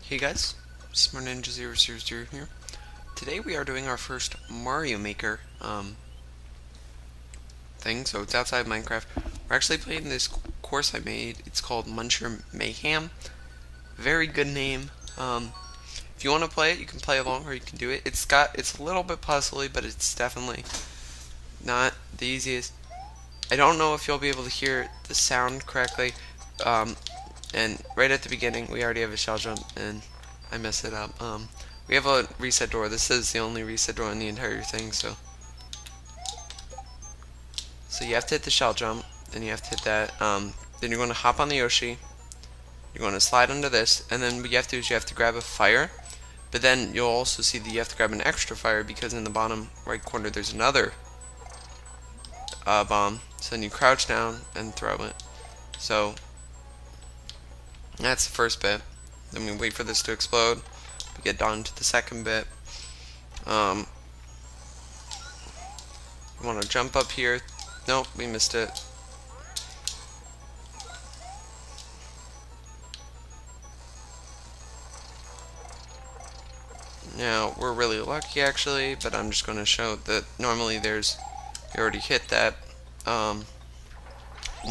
Hey guys, Smart Ninja 000 here. Today we are doing our first Mario Maker thing, so it's outside Minecraft. We're actually playing this course I made. It's called Muncher Mayhem. Very good name. If you want to play it, you can play along or you can do it. It's a little bit puzzly, but it's definitely not the easiest. I don't know if you'll be able to hear the sound correctly. And right at the beginning, we already have a shell jump, and I messed it up. We have a reset door. This is the only reset door in the entire thing, so you have to hit the shell jump, then you have to hit that. Then you're going to hop on the Yoshi. You're going to slide under this, and then what you have to do is you have to grab a fire. But then you'll also see that you have to grab an extra fire because in the bottom right corner there's another bomb. So then you crouch down and throw it. So that's the first bit. Then we wait for this to explode. We get down to the second bit. You want to jump up here. Nope, we missed it. Now, we're really lucky actually, but I'm just going to show that normally we already hit that. When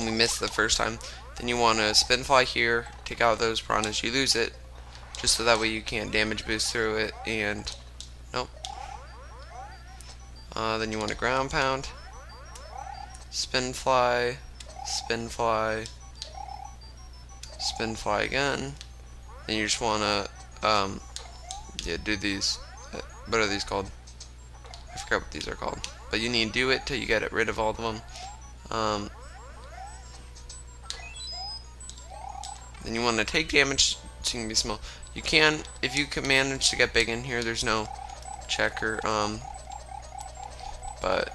we missed the first time. Then you want to spin fly here, take out those piranhas, you lose it, just so that way you can't damage boost through it, and nope. Then you want to ground pound, spin fly, spin fly, spin fly again. Then you just want to do these. What are these called? I forgot what these are called. But you need to do it till you get rid of all of them. Then you want to take damage so you can be small. You can, if you can manage to get big in here, there's no checker, but,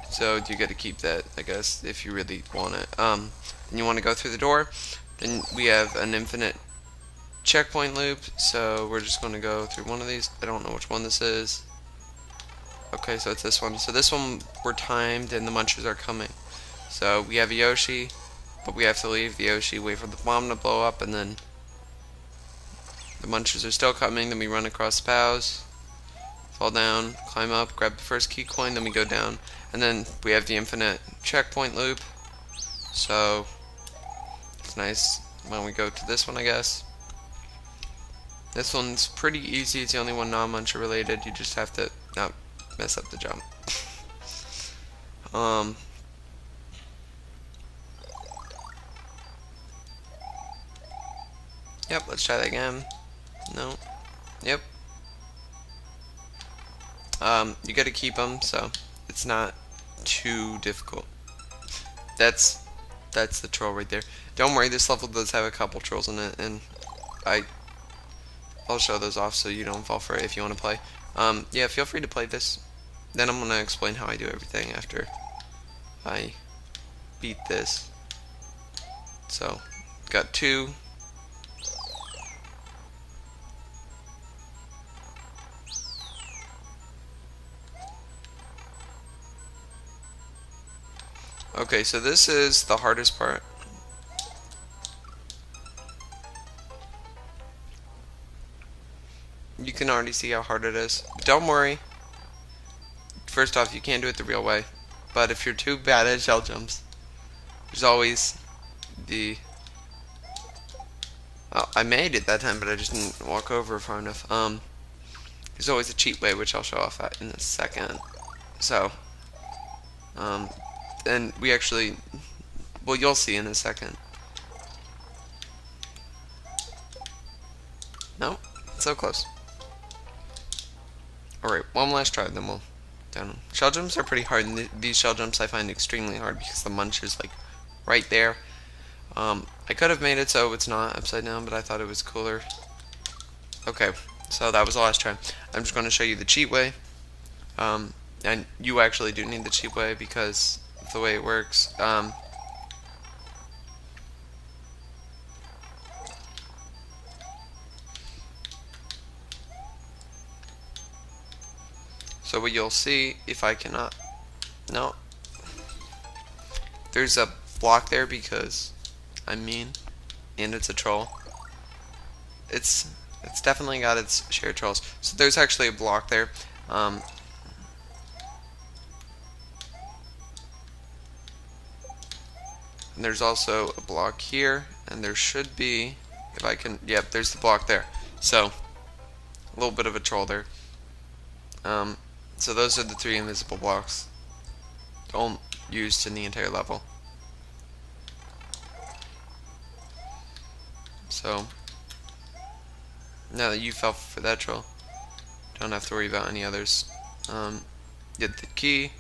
so you get to keep that, I guess, if you really want it. Then you want to go through the door. Then we have an infinite checkpoint loop, so we're just going to go through one of these. I don't know which one this is. Okay, so it's this one. So this one, we're timed, and the munchers are coming. So we have a Yoshi. But we have to leave the Yoshi, wait for the bomb to blow up, and then the munchers are still coming. Then we run across the bows, fall down, climb up, grab the first key coin, then we go down. And then we have the infinite checkpoint loop. So it's nice when we go to this one, I guess. This one's pretty easy. It's the only one non-muncher related. You just have to not mess up the jump. Yep, let's try that again. No. Yep. You gotta keep them, so it's not too difficult. That's the troll right there. Don't worry, this level does have a couple trolls in it, and I'll show those off so you don't fall for it if you want to play. Yeah, feel free to play this. Then I'm gonna explain how I do everything after I beat this. So, got two. Okay, so this is the hardest part. You can already see how hard it is. But don't worry. First off, you can't do it the real way. But if you're too bad at shell jumps, there's always the... Oh, I made it that time, but I just didn't walk over far enough. There's always a cheat way, which I'll show off in a second. So, and we actually, well, you'll see in a second. No, so close. Alright, one last try, then we'll down them. Shell jumps are pretty hard, and these shell jumps I find extremely hard because the muncher's like right there. I could have made it so it's not upside down, but I thought it was cooler. Okay, so that was the last try. I'm just going to show you the cheat way. And you actually do need the cheat way because of the way it works. So what you'll see, if I cannot, no, there's a block there because I'm mean, and it's a troll. It's It's definitely got its share of trolls. So there's actually a block there. And there's also a block here, and there should be, if I can, yep, there's the block there. So a little bit of a troll there. So those are the 3 invisible blocks all used in the entire level. So now that you fell for that troll, don't have to worry about any others. Get the key.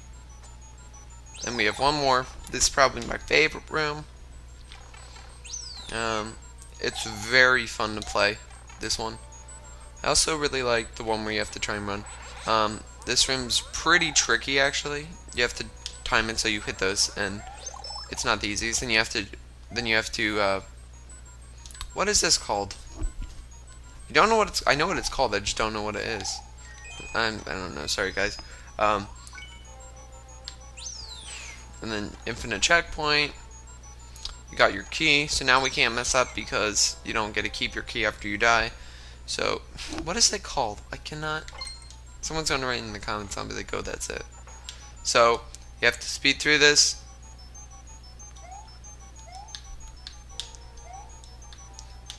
And we have one more. This is probably my favorite room. It's very fun to play, this one. I also really like the one where you have to try and run. This room's pretty tricky, actually. You have to time it so you hit those, and it's not the easiest. Then you have to what is this called? You don't know what it's, I know what it's called, I just don't know what it is. I don't know, sorry guys. And then infinite checkpoint. You got your key, so now we can't mess up because you don't get to keep your key after you die. So, what is it called? I cannot. Someone's gonna write in the comments, I'll be like, oh, that's it. So, you have to speed through this.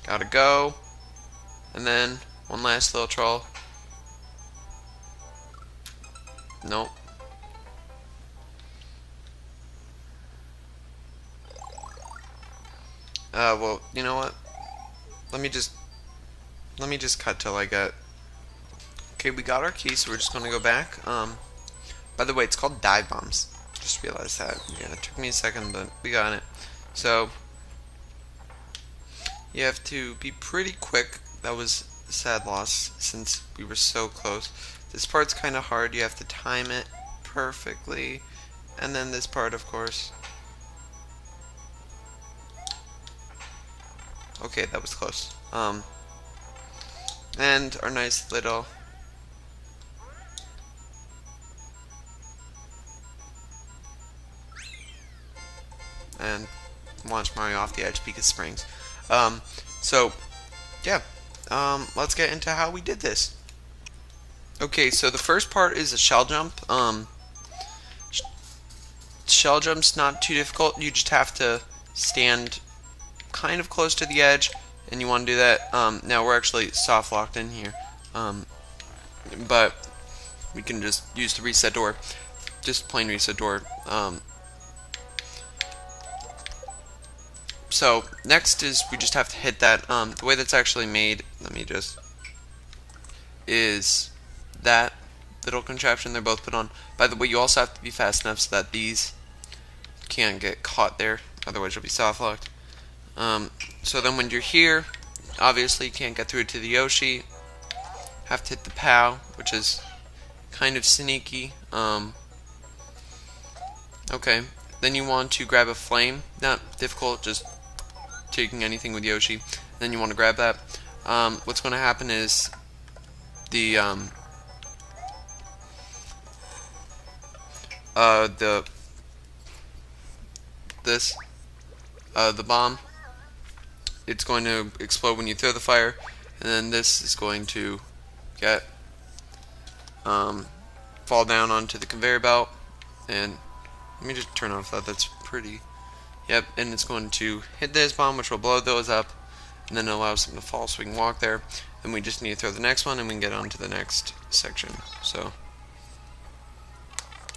Gotta go. And then, one last little troll. Nope. Well, you know what? Let me just cut till I get. Okay, we got our key, so we're just gonna go back. By the way, it's called dive bombs. Just realized that. Yeah, it took me a second, but we got it. So you have to be pretty quick. That was a sad loss since we were so close. This part's kind of hard. You have to time it perfectly, and then this part, of course. Okay, that was close. And our nice little and launch Mario off the edge because springs. So yeah, let's get into how we did this. Okay, so the first part is a shell jump. Shell jump's not too difficult. You just have to stand kind of close to the edge, and you want to do that. Now we're actually soft locked in here, but we can just use the reset door, just plain reset door. So next is we just have to hit that. The way that's actually made, is that little contraption they're both put on. By the way, you also have to be fast enough so that these can't get caught there, otherwise you'll be soft locked. So then when you're here, obviously you can't get through to the Yoshi. Have to hit the POW, which is kind of sneaky. Okay, then you want to grab a flame. Not difficult, just taking anything with Yoshi. Then you want to grab that. What's going to happen is the bomb, it's going to explode when you throw the fire, and then this is going to get fall down onto the conveyor belt. And let me just turn off that. That's pretty. Yep, and it's going to hit this bomb, which will blow those up, and then it allows them to fall so we can walk there. Then we just need to throw the next one, and we can get on to the next section. So,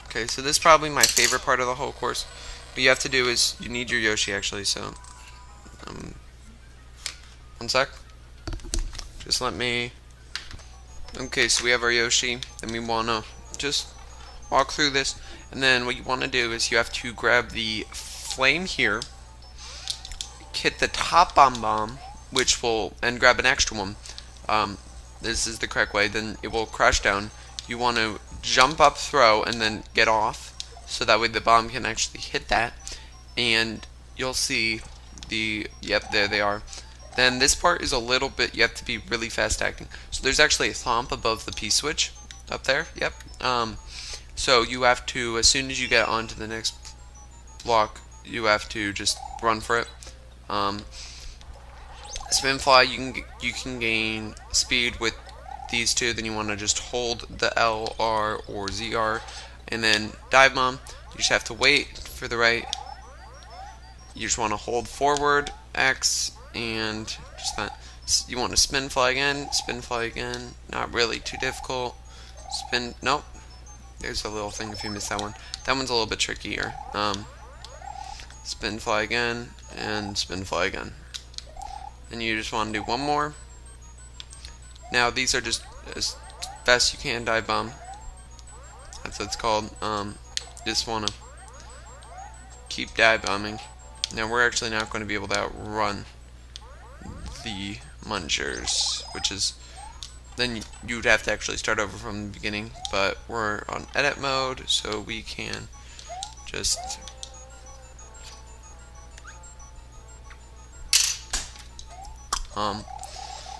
okay, so this is probably my favorite part of the whole course. What you have to do is you need your Yoshi actually. So, one sec. Just let me. Okay, so we have our Yoshi, and we want to just walk through this, and then what you want to do is you have to grab the flame here, hit the top bomb, which will, and grab an extra one. This is the correct way. Then it will crash down. You want to jump up, throw, and then get off, so that way the bomb can actually hit that, and you'll see the, yep, there they are. Then this part is a little bit, you have to be really fast acting. So there's actually a thump above the P switch up there. Yep. So you have to, as soon as you get onto the next block, you have to just run for it. Spin fly, you can gain speed with these two. Then you want to just hold the L, R, or ZR, and then dive bomb. You just have to wait for the right. You just want to hold forward X and just that. You want to spin fly again. Not really too difficult. Spin. Nope. There's a little thing if you miss that one. That one's a little bit trickier. Spin fly again and spin fly again. And you just want to do one more. Now these are just as best you can dive bomb. That's what it's called. Just want to keep dive bombing. Now we're actually not going to be able to outrun the Munchers, which is then you'd have to actually start over from the beginning. But we're on edit mode, so we can just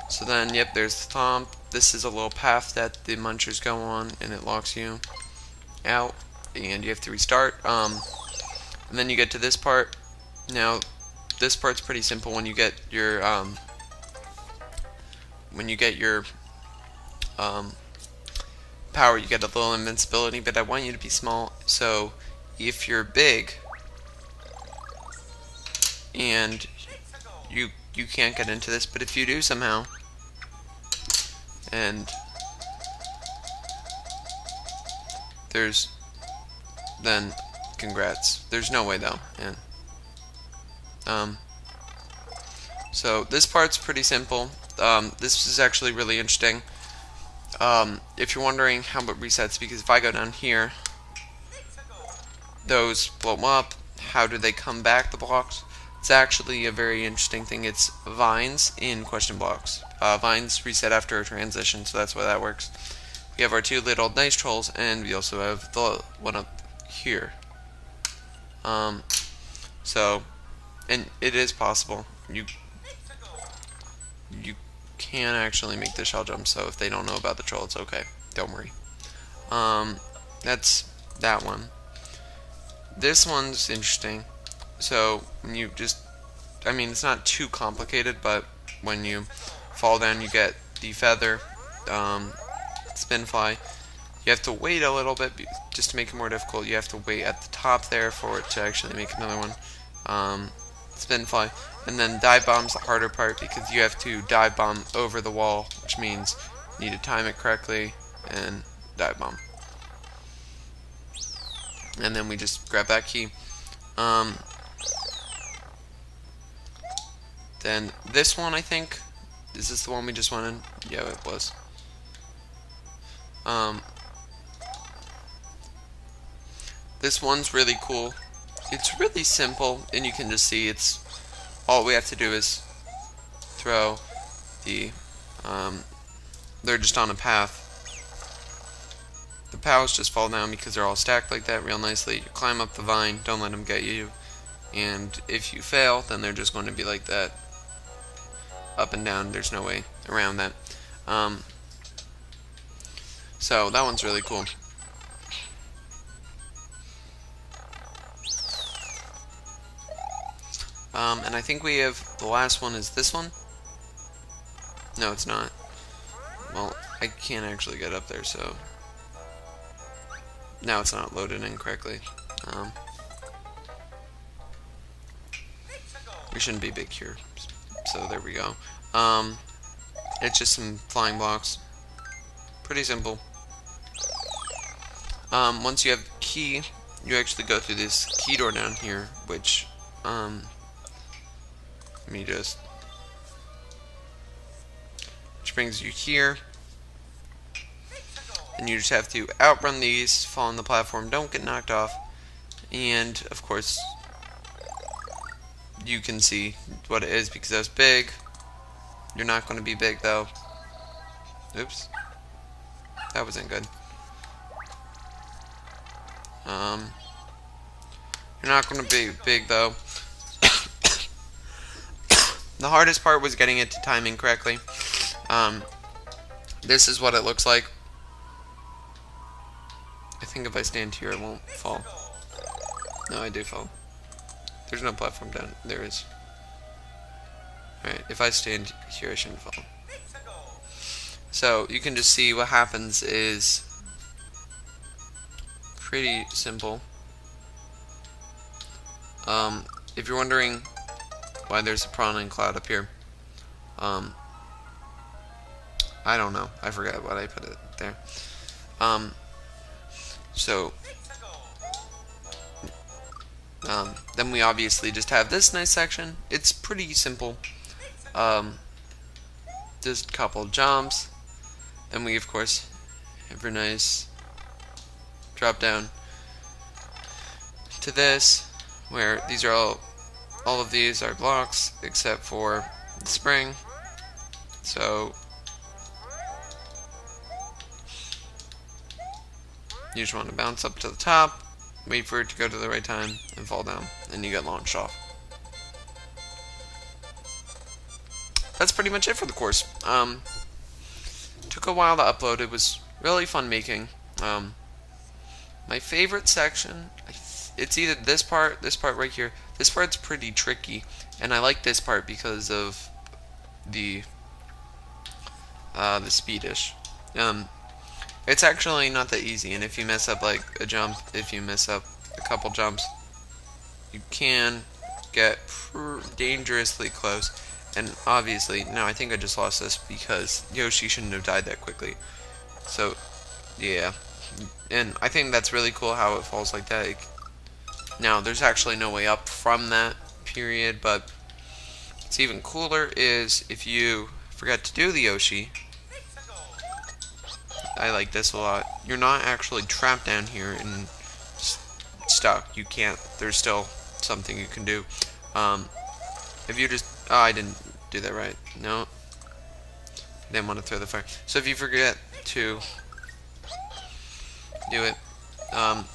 so then, yep, there's the thump. This is a little path that the Munchers go on, and it locks you out, and you have to restart. And then you get to this part. Now, this part's pretty simple. When you get your power, you get a little invincibility. But I want you to be small. So, if you're big and you can't get into this, but if you do somehow, and then congrats. There's no way though, and so this part's pretty simple. This is actually really interesting. If you're wondering how it resets, because if I go down here, those blow up. How do they come back, the blocks? It's actually a very interesting thing. It's vines in question blocks. Vines reset after a transition, so that's why that works. We have our two little nice trolls, and we also have the one up here. So, and it is possible. You can actually make the shell jump, so if they don't know about the troll, it's okay. Don't worry. That's that one. This one's interesting. So when you just, I mean, it's not too complicated, but when you fall down, you get the feather, spin fly. You have to wait a little bit just to make it more difficult. You have to wait at the top there for it to actually make another one. Spin fly, and then dive bomb's the harder part because you have to dive bomb over the wall, which means you need to time it correctly and dive bomb. And then we just grab that key. Then this one, I think, is this the one we just went in? Yeah, it was. This one's really cool. It's really simple, and you can just see it's all we have to do is throw the they're just on a path. The pals just fall down because they're all stacked like that real nicely. You climb up the vine, don't let them get you, and if you fail, then they're just going to be like that, up and down. There's no way around that. So that one's really cool. And I think we have the last one is this one. No, it's not. Well, I can't actually get up there, so now it's not loaded in correctly. We shouldn't be big here, so there we go. It's just some flying blocks. Pretty simple. Once you have key, you actually go through this key door down here, which let me just, which brings you here, and you just have to outrun these, fall on the platform, don't get knocked off, and of course you can see what it is because that's big. You're not going to be big though. Oops, that wasn't good. You're not going to be big though. The hardest part was getting it to timing correctly. This is what it looks like. I think if I stand here, I won't fall. No, I do fall. There's no platform down. There is. Alright, if I stand here, I shouldn't fall. So you can just see what happens is pretty simple. If you're wondering why there's a prawn cloud up here, I don't know. I forgot what I put it there. Then we obviously just have this nice section. It's pretty simple. Just a couple jumps. Then we, of course, have a nice drop down to this, where these are all of these are blocks except for the spring. So you just want to bounce up to the top, wait for it to go to the right time, and fall down, and you get launched off. That's pretty much it for the course. Took a while to upload. It was really fun making. My favorite section, it's either this part right here. This part's pretty tricky, and I like this part because of the speedish. It's actually not that easy, and if you mess up like a jump, if you mess up a couple jumps, you can get dangerously close. And obviously, no, I think I just lost this because Yoshi shouldn't have died that quickly. So, yeah. And I think that's really cool how it falls like that. Now, there's actually no way up from that period, but what's even cooler is if you forget to do the Yoshi. I like this a lot. You're not actually trapped down here and stuck. You can't. There's still something you can do. If you just... Oh, I didn't do that right. No. Didn't want to throw the fire. So if you forget to do it,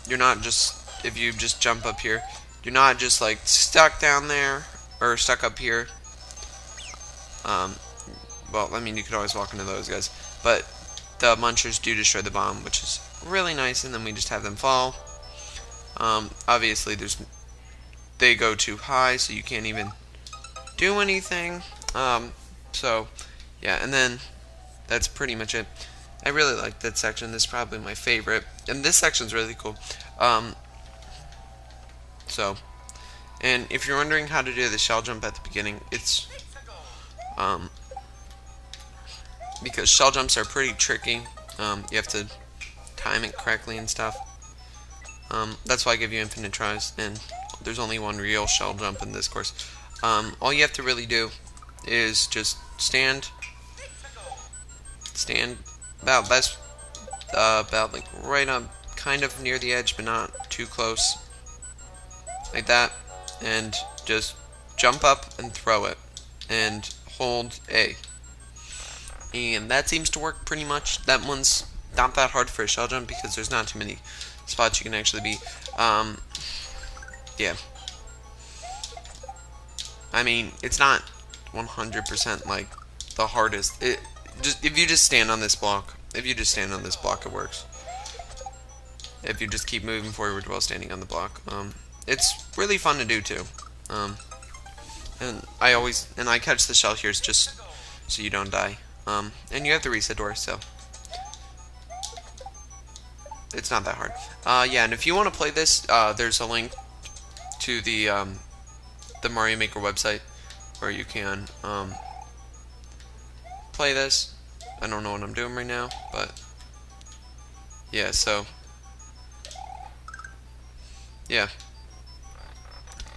you're not just... If you just jump up here, you're not just like stuck down there or stuck up here. Well, I mean, you could always walk into those guys, but the Munchers do destroy the bomb, which is really nice, and then we just have them fall. Obviously, they go too high, so you can't even do anything. So, yeah, and then that's pretty much it. I really like that section. This is probably my favorite, and this section's really cool. And if you're wondering how to do the shell jump at the beginning, it's because shell jumps are pretty tricky. You have to time it correctly and stuff. That's why I give you infinite tries, and there's only one real shell jump in this course. All you have to really do is just stand about like right up, kind of near the edge, but not too close, like that, and just jump up and throw it, and hold A. And that seems to work pretty much. That one's not that hard for a shell jump because there's not too many spots you can actually be. Yeah. I mean, it's not 100% like the hardest. If you just stand on this block, it works. If you just keep moving forward while standing on the block, it's really fun to do too. And I catch the shell here just so you don't die. And you have the reset door, so it's not that hard. Yeah, and if you want to play this, there's a link to the Mario Maker website where you can play this. I don't know what I'm doing right now, but yeah, so yeah.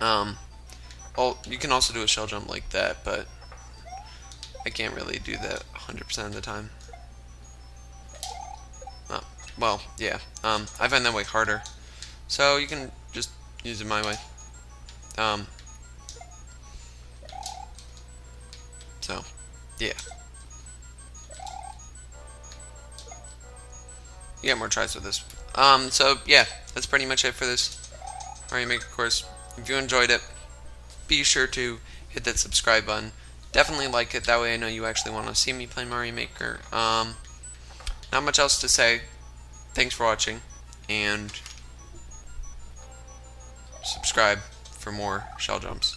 Well, you can also do a shell jump like that, but I can't really do that 100% of the time. Well, yeah. I find that way harder, so you can just use it my way. So, yeah. You get more tries with this. So, yeah, that's pretty much it for this Mario Maker course. If you enjoyed it, be sure to hit that subscribe button. Definitely like it, that way I know you actually want to see me play Mario Maker. Not much else to say. Thanks for watching, and subscribe for more shell jumps.